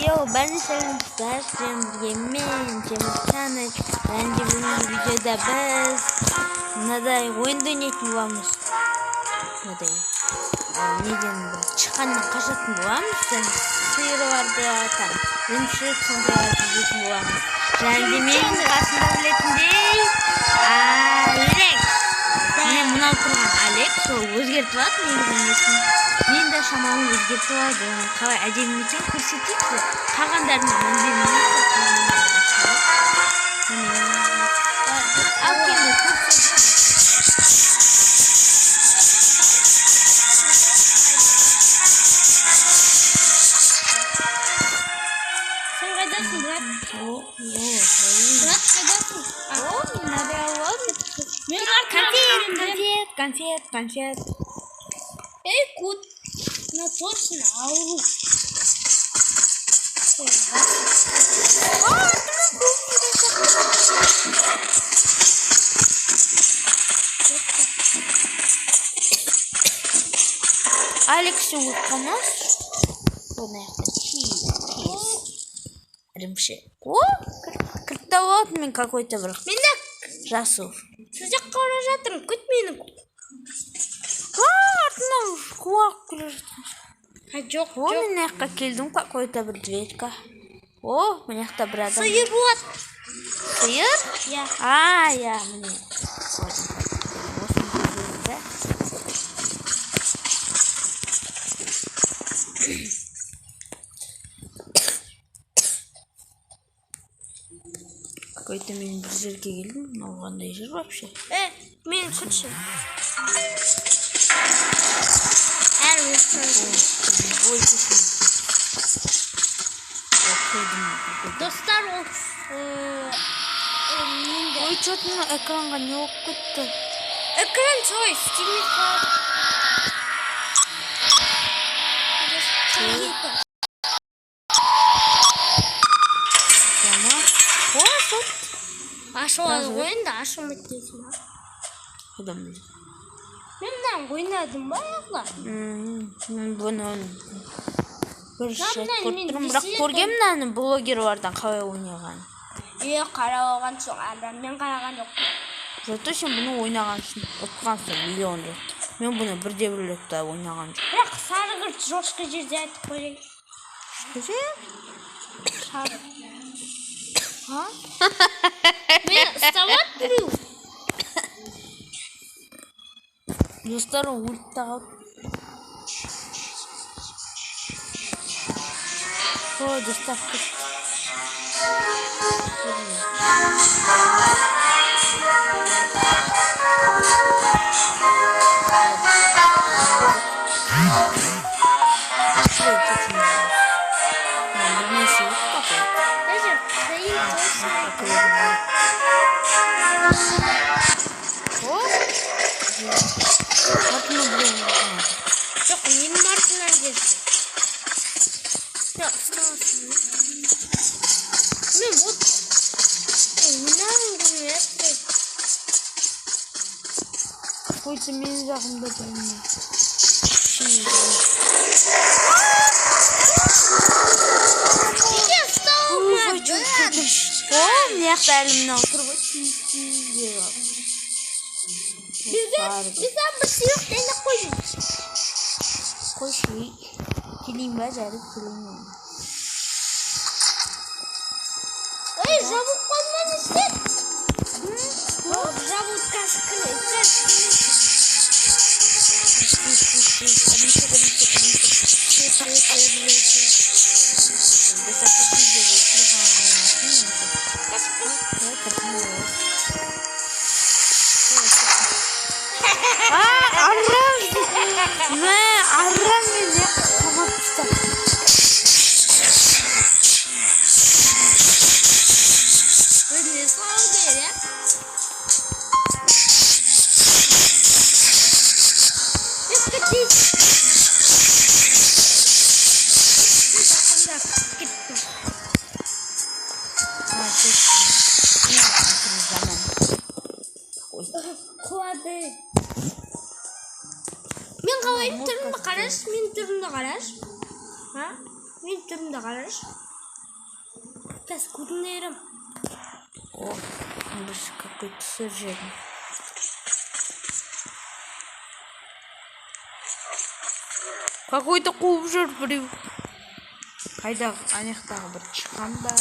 Yo, ben senin istersin yemin Cemiltaныч. Bence bunun videoda biz mınaday oyun oynayatın mınaday неден çıkandan kaçатын bolamız. Sen sıyırı vardı atan. Ümшік сондай дейтін боламыз. Және менің қасымда білетіндей Алек. Міне мынау тұрған Алек сол өзгертіп алады негізінен есін. Мен де шамамын өзгертіп алады. Қалай әдемі екен көрсетейік пе? Қалғандарына мән бермеймін. Ал келді көрсетейік. Конфет. Эй, кот, на точно ауру. Алексу Камаз. Римши. О, картават мен какой-то бір. Менде жасу. Сізде қара жатырмын, күт мені. Артынан қуақ келе жатыр. Жоқ. О, мен жаққа келдім, какой-то бір дверька. О, мен жақта бір адам. Сиыр болады. Сиыр? Иә. Иә, міне. Какой-то мен бір жерге келдім, мынау қандай жер вообще? Мен күтші. Достар, ой, что-то на экранға не болып кетті? Экран солай істемей қалады. Ашылады ойында, ашылмайды дейсің ба? Құдам білді. Мен мынаны ойнадым ба аяқла? Мен бұны бір шайт көріп тұрмын, бірақ көргем мынаны блогерлардан қалай ойнаған. Қарап алған соң, мен қараған жоқ. Зато сен бұны ойнаған үшін ұтқансың миллион рет. Мен бұны бірде бір рет ойнаған жоқ. Бірақ сарығырт жошқы жерде айтып қойайын. Көзе? Сары. Мен ұстамат біреу. Достарым өліп та қалды. Ой, достар кетті. Жоқ, менің артынан келсін. Жоқ, ұстамасын. Мен вот ойнағым келмепті. Қойсы менің жағымда білмей. Неге ұстауыма? О, мен жақта әлімнен отыр ғой. Bizden bir siyok dene koyun. Koy şeyi. Kileyim ben zarif kileyim yani. Javuk koyman istet. Javuk kaskını istet. Arram beni kapattı. Ne sağ ya? Мен қалай түрімді қараш, мен түрімді қараш. Мен түрімді қараш. Сейчас курнером. О, больше какой-то сюжет. Какой-то қуып жүр біреу. Қайдағы аяқтағы бір шыққан ба?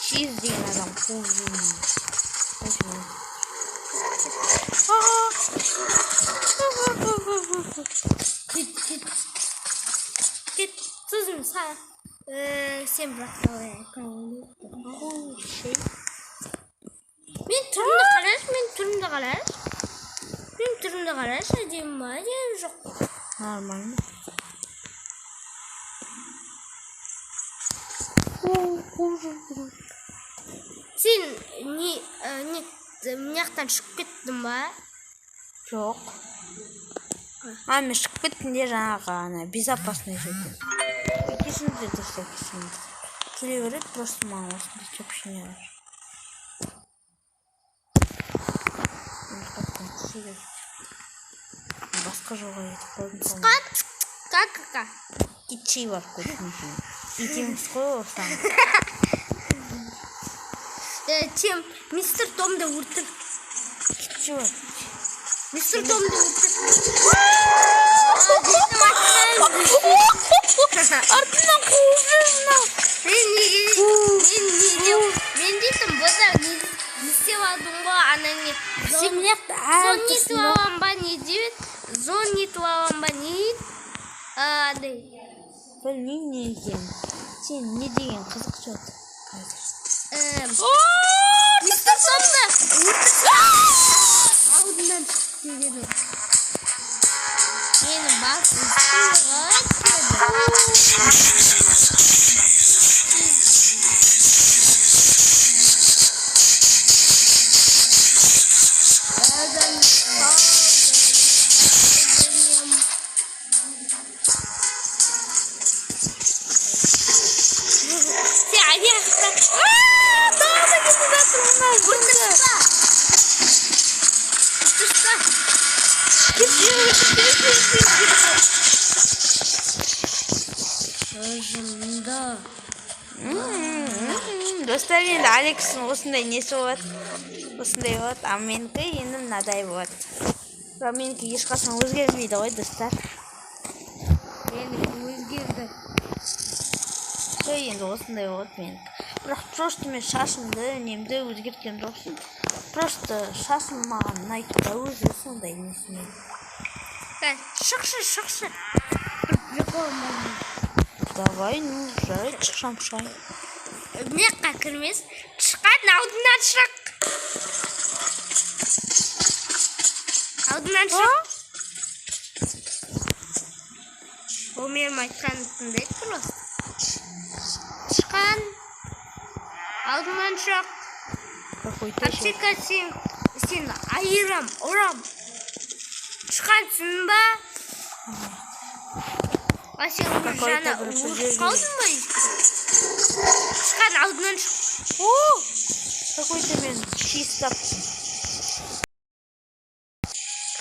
Шиз деген адам қуып жүр. Кет. Сосын сен бірақ қалай Мен түрімді қарашы, әдемі ма, әдемі жоқ. Нормально. Сен мынаяқтан шығып кеттің ба? Жоқ. Мен шығып кеттім де жаңағы безопасный жерден. Екіншінде дұрыс екіншінде. Келе береді, просто маған осындай сообщение бар. Басқа жолға кетіп қойдым. Как? Итчей бар көтінен. Итеміз қой осыдан. Чем мистер Томды ұртыр. Итчей бар. Мистер Томды ұртыр. Артынан қуып жүр мынау. Мен дейтім, бұда не істеп алдың ғой, анаңе. Сен мынақты Зон нетіп алам ба, не дейбет? Зон нетіп алам ба, не дейт? Білмеймін не екен. Сен не деген қызық жауды қазір. Мистер Томды алдынан шығып келеді. Мені басын сыйға Достар енді Алексің осындай несі болады. Осындай болады. А менікі енді мынадай болады. Бірақ менікі ешқашан өзгермейді ғой, достар. Менікі өзгерді. Сол енді осындай болады менікі. Бірақ просто мен шашымды, немді өзгерткен жоқсын. Просто шашым маған ұнайды да өзі сондай несімен. Шықшы. Давай, жарайды, шықшам. Мекқа кірмес. Шыққан алдынан шық. Алдынан шық. Ол менің айтқанымды тыңдайды просто. Шыққан. Алдынан шық. Аптека сен айырам, ұрам. Шыққансың ба? А сен жаңа ұрып қалдың ба? Шыққан алдынан шық. Какой-то мен чиз таптым.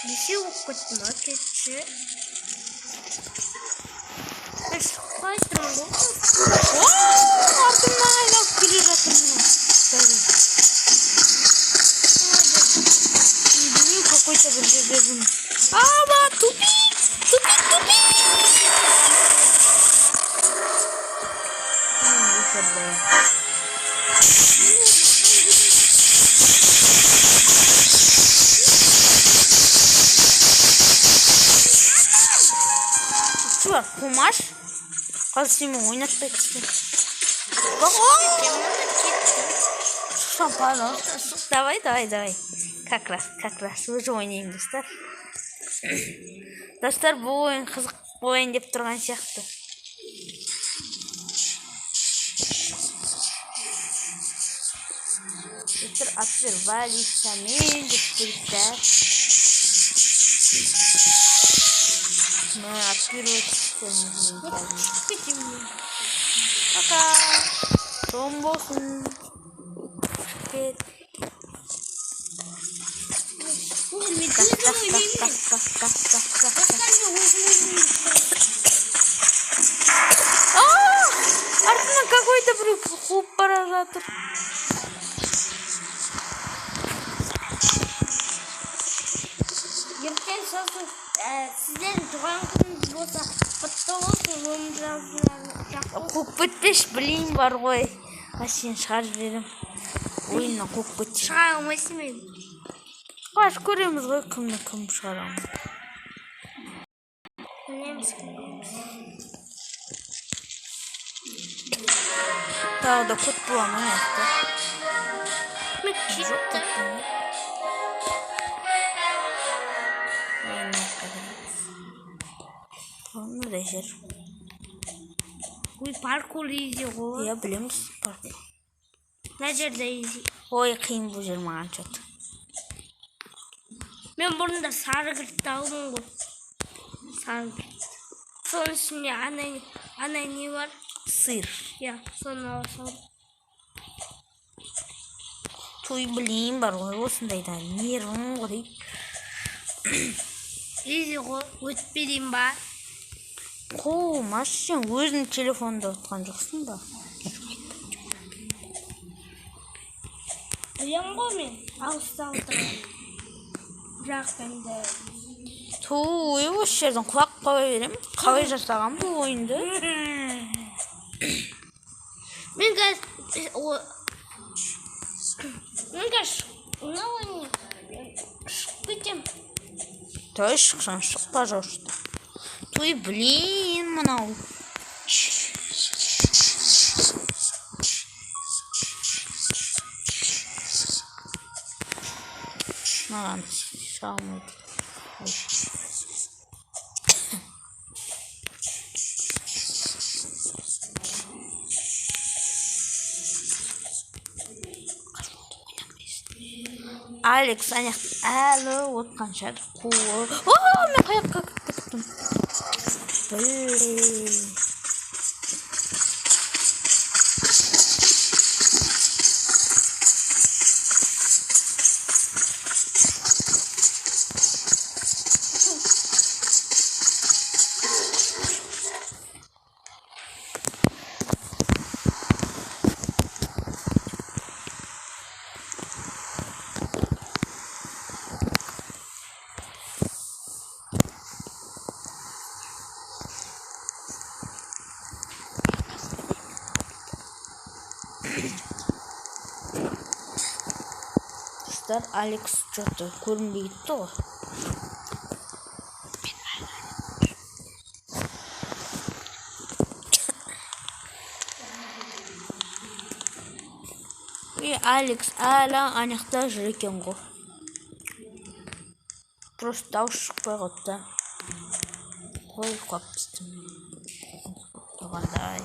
Бесе оқып кеттім, кетші. Шықпай тұрмын ғой. Артымнан айналып келе жатырмын. Білмеймін, какой-то бір жерде жүрмін. Тупик! Чувак, қумаш? Қазір сенімен ойнатпай кетсем. Шықшам, пожалуйста. Давай. Как раз. Уже ойнайын, достар. Достар, бұл ойын қызық ойын деп тұрған сияқты. Достар, обсервалициямен деп көрікті. Мы отпирываемся. Пока. Том болсын. Кет. Артынан какой-то бір қуып бара жатыр. Ертең сосын сіздердің туған күніңіз болса, құтты болсын, өміріңізді Қуып бітпеш, білейін бар ғой. Сен шығарып жіберем. Ойыннан қуып бітпеш. шығара алмайсың мен. Қаш көреміз ғой, кімді кім шығарамыз. Білеміз. Тағы да код боламын әсті. Мен кетті. Қандай жер? Ой, паркур изи ғой. Иә, білеміз паркур. Мына жерде изи. Ой, қиын бұл жер маған что-то. Мен бұрында сары кіртті алдым ғой. Сары кіртті. Соның үстінде ана не бар? Сыр. Я, соны алсам. Той білейін бар ғой, осындайда нервің ғой. Изи ғой, өтіп берейін ба? Қоумас, сен өзің телефонда отқан жоқсың ба? Білем ғой мен, алыста отырмын. Бірақ енді... Той, осы жерден құлақ қабай берем. Қалай жасаған бұл ойынды? Мен қазір... Мына ойын шығып кетем. Той шықсан шықпа жоқшыда. Той білейін мұнау. Маған шағымайды. Алекс, аяқ әлі отқан шар. Мен қаяққа кеттім. Алекс что-то көрінбей кетті ғой. Алекс әлі анақта жүр екен ғой. Просто дауыс шықпай қойды. Қой қаппыстым. Тоғандай.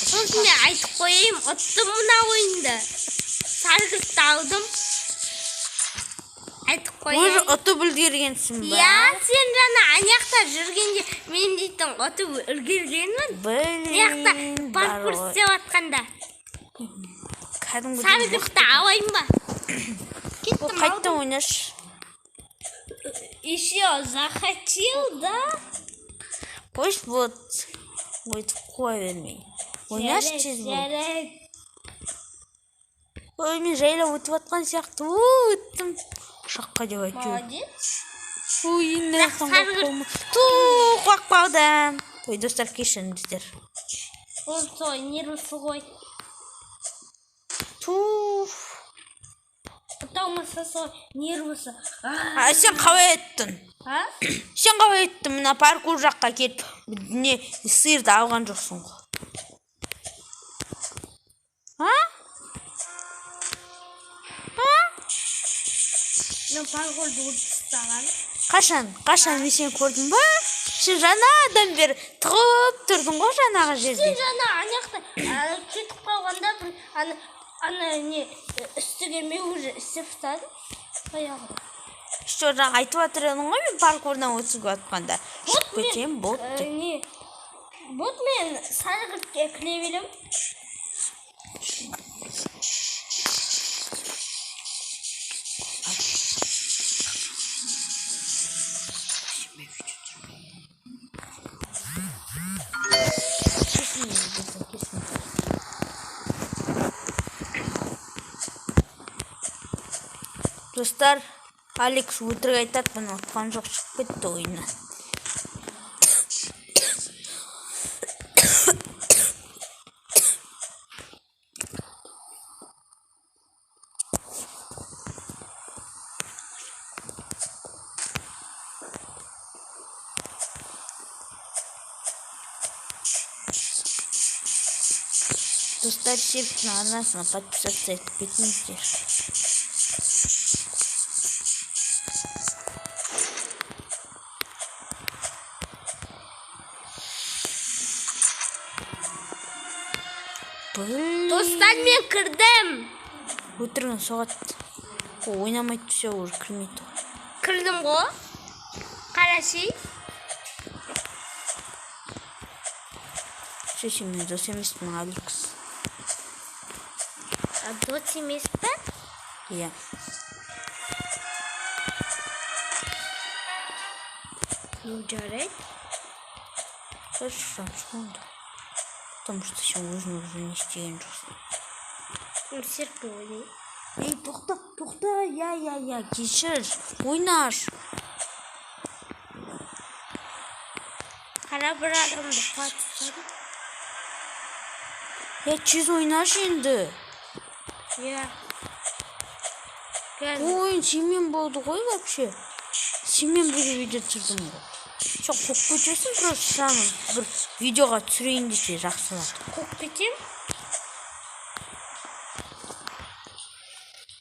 Сосын мен айтып қойайым, ұттым мұна ойынды. Сары кіртті алдым. Айтып қойайым. Өзі ұтып үлгергенсің ба? Я, сен жаңа аяқта жүргенде мен дейтін ұтып үлгергенмін. Аяқта паркур істеп атқанда. Сары кіртті алайын ба? Қайттан ойнаш. Еще захотел, да? Пусть вот өйтіп қоя бермей. Ойнаш чиз бұл. Ой, мен жайлап өтіп атқан сияқты. Өттім. Шаққа деп айтып. Молодец. Ой, нәқтен қақпалма. Қақпалдым. Ой, достар кешіріңіздер. Ол той, нервісі ғой. Ұталмаса сол нервісі. Сен қалай еттің? Сен қалай еттің? Мына паркур жаққа кетіп, сиырды алған жоқсың ғой. Мен паркурды ұтыстаған. Қашан мен сен көрдің ба? Сен жаңа адам бер тұғып тұрдың ғой жаңағы жерде. Сен жаңа анақта кетіп қалғанда бір ана не үстіге мен уже істеп ұстадым. Аяғым. Что жаңа айтып жатыр едің ғой, мен паркурдан өтіп атқанда. Шығып кетем, бот деп. Бот men sarg'ibga kilaverim. Dostlar, Alex өтірік айтады, бұны ұтқан жоқ, шығып кетті ойына. Достар, серіктің арнасына подписаться етіп кетіңіздер. Dostlar, men kirdim. Өтірігін соғады. Ойнамайды, все, уже кірмейді. Kirdim go. Qarashi. Все, мен дос емеспін, Алекс. Dot emasmi? Иә. Ну, жарайды. Хорошо, сонда. Потому что сен өзін уже не істеген жоқсың. Серпе ойнайын. Ей, тоқта, я, кешір, ойнаш. Қара бір адамды қатысады. Чиз ойнаш енді. Иә. Ойын сенмен болды ғой вообще. Сенмен бір видео түсірдім ғой. Жоқ, қоқ кетесің, просто саны бір видеоға түсірейін десе жақсылады. Қоқ кетем?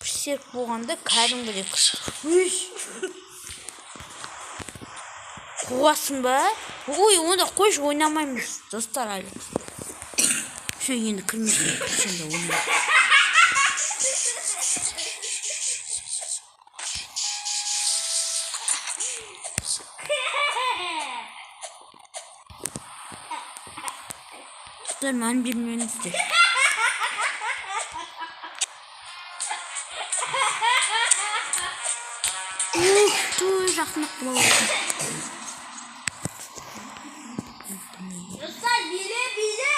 Бір серік болғанда кәдімгідей қуасың ба? Ой, онда қойшы, ойнамаймыз, достар әлі. Все, енді кірмесін, сен де ойнамай. Dostlar, мән бермеңіздер. Той жақсынақ болады. Dostlar, bile.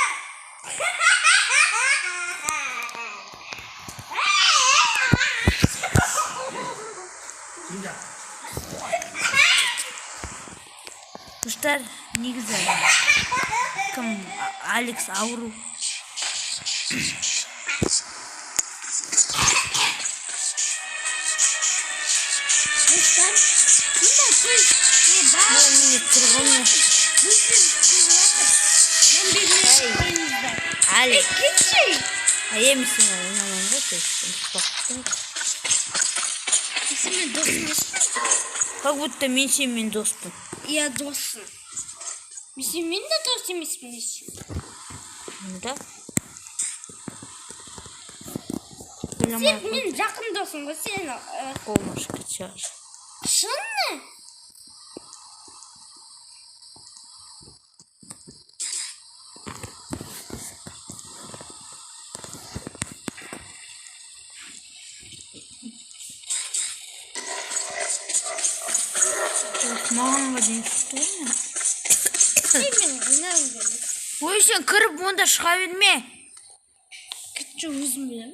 Dostlar, ne güzel. Kım, Alex Auru. Dostlar, kimden koy? Ben yine tırgınım. Ben bilmiyorum. Alex. Gitsin. Aya mısın oynamam da testim. Baktım. İsmi dostumuz. Как будто мен сенімен доспын. Я досым. Мен де дос емеспін. Да? Сен мен жақын досым ғой сен. Қолмашқа шығар. Шын не? Мағанға дейін шықты ғой мен. Мен ойнағым келеді. Ой, сен кіріп онда шыға берме. Күтші өзім білем.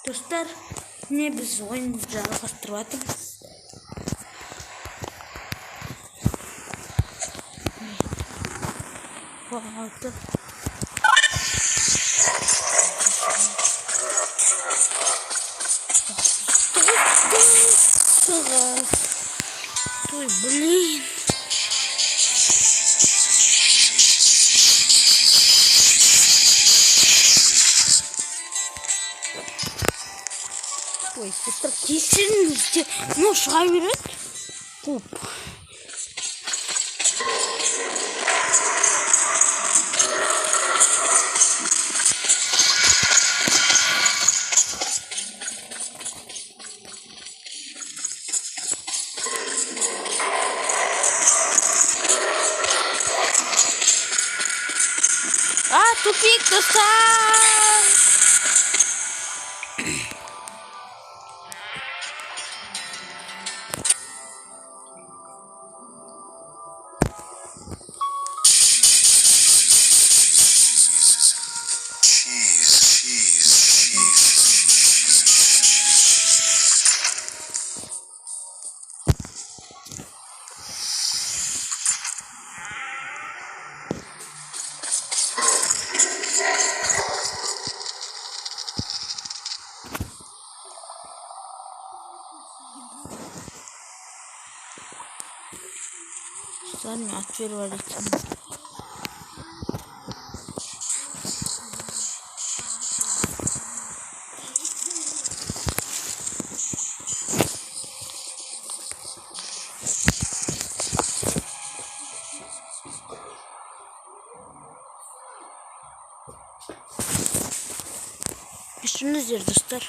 Достар, не біз ойын жалғастырып жатырмыз. Алты. Ой, блин. Ой, достар, кешіріңіздер. Ну, шыға береді. Пуп. Тупик, достар! Ладно, отпервались. Düşünüzdür dostlar.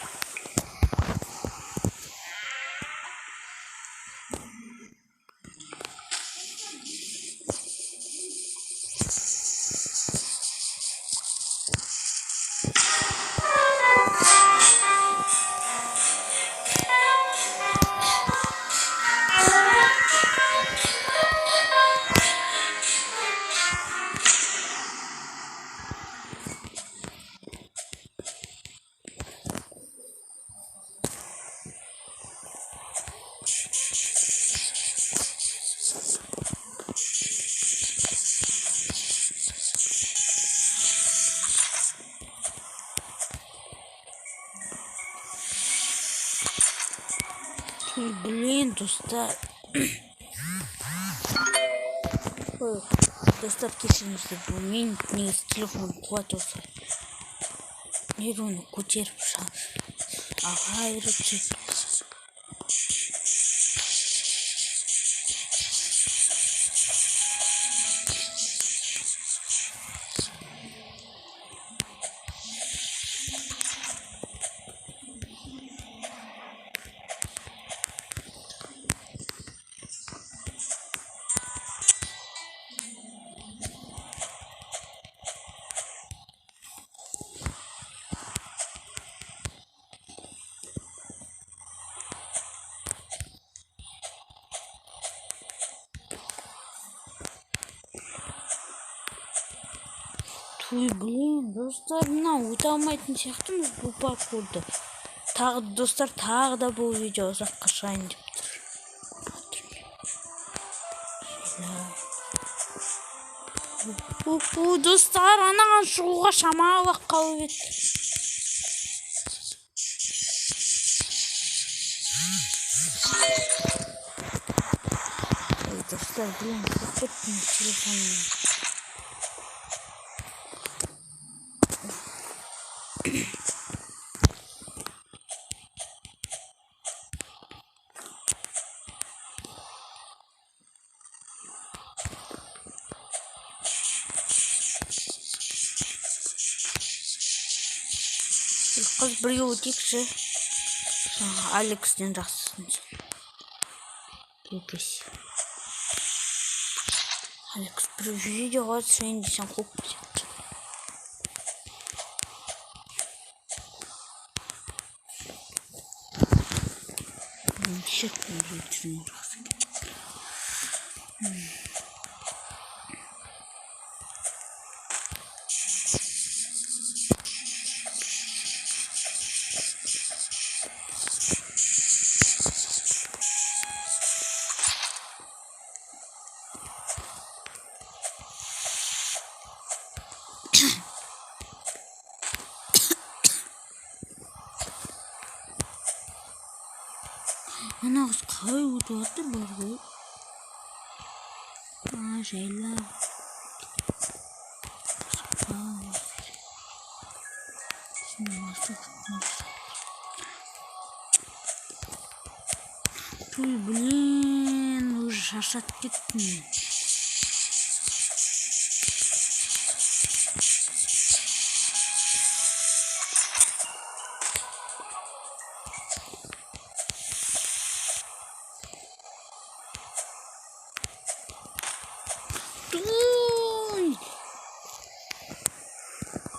Блин, достар. Ой, достар, кешіріңіздер. Бұл мен негізі телефон қуат осы. Нер оны көтеріп аға үйретеді. Ой, блин, достар, мына өте алмайтын сияқтымыз бұл паркурды. Тағы достар, тағы да бұл видео ұзаққа шығайын деп тұр. Достар, анаған шығуға шамалы қалып еді. Достар, блин, қорқыттым телефонымды. Қыз біреу өтекші. Алексден жақсысын. Өтесі. Алекс біреу видеоға түсейін десен қоп сияқты. Шеттен жүрін жақсы. Ана қыз қалай өтіп жатыр бар ғой. Жайлап. Ой, блин, уже шаршап кеттім.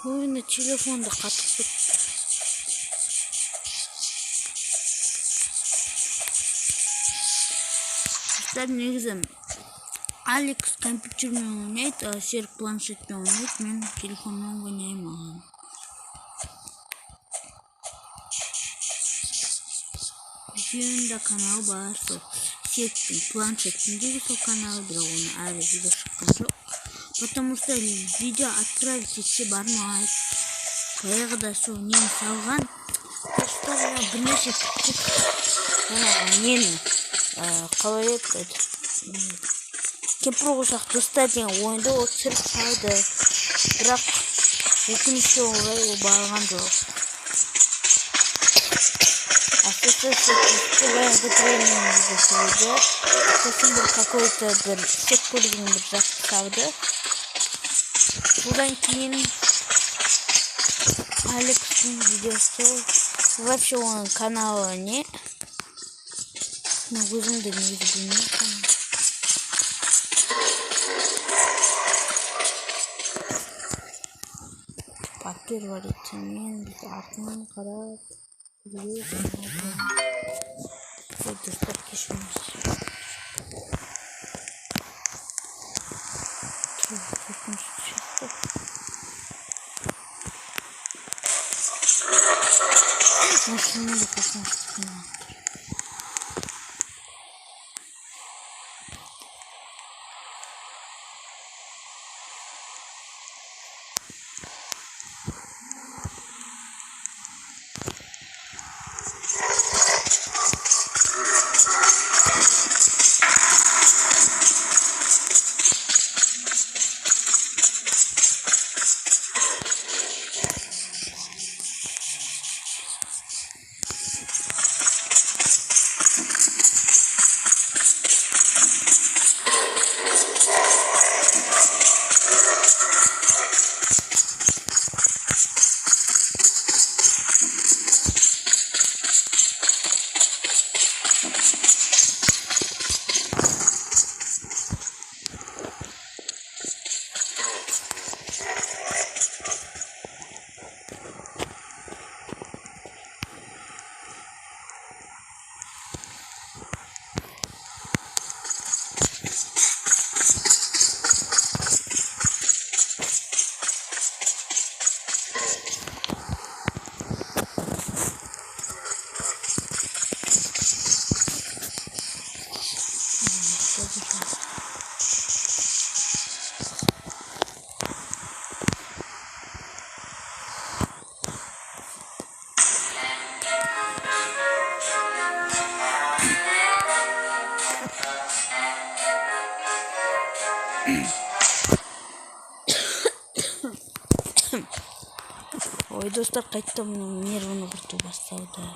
Ойына телефонда қатып кетті. Достар, негізі Алекс компьютермен ойнайды, а Серік планшетпен ойнайды, мен телефонмен ойнаймын. Видеода канал бар, сол Серіктің планшетіндегі сол канал, бірақ оны әлі видео шыққан жоқ. Потому что видео отправить етсе бармайды. Баяғыда сол нені салған. Достарына бірнеше нені қалай еді. Кемпір қосақ достар деген ойынды ол түсіріп салды. Бірақ өкінішке орай ол барған жоқ. Баяғы тренинг жасайды. Сосын бір какой-то бір сет көлігін бір жақсы салды. Содан кейін Алекс'in видеосы. Вообще оның каналы не? Өзім де негізі білмеймін. Пакер бар етінен біз артынан қарап ой, достар, кешіріңіз. Машинада посмотрите. Ой, достар, қайтты мұның нервіні құрту басталды.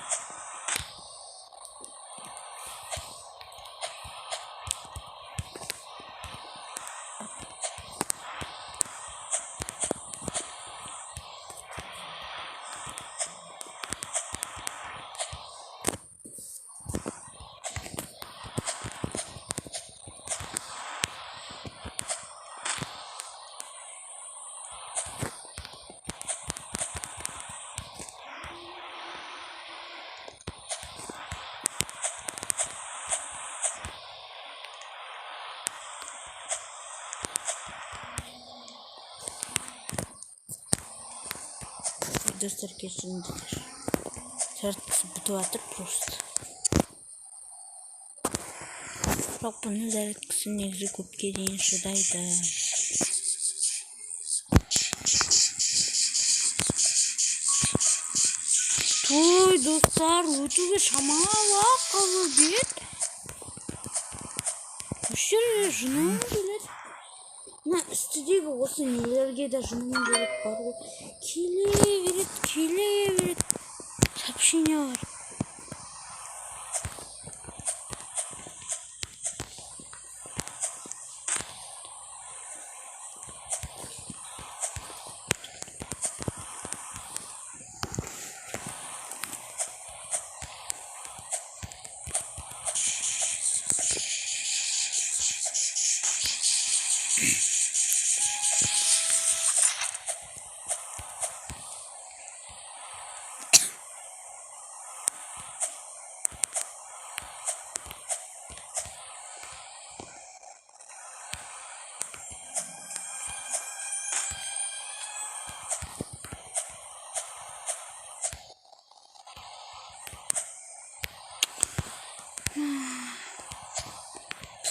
Достар, кешіріңіздер. Жартысы бітіп жатыр просто. Бірақ бұны зарядкасы негізі көпке дейін шыдайды. Ой, достар, өтуге шамалап қалып ет. Осы жерге жыным келеді. Мына үстідегі осы нелерге де жыным келіп бар ғой. Келе береді. Сообщение бар.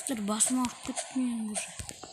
Достар, басым ауырып кетті менің уже.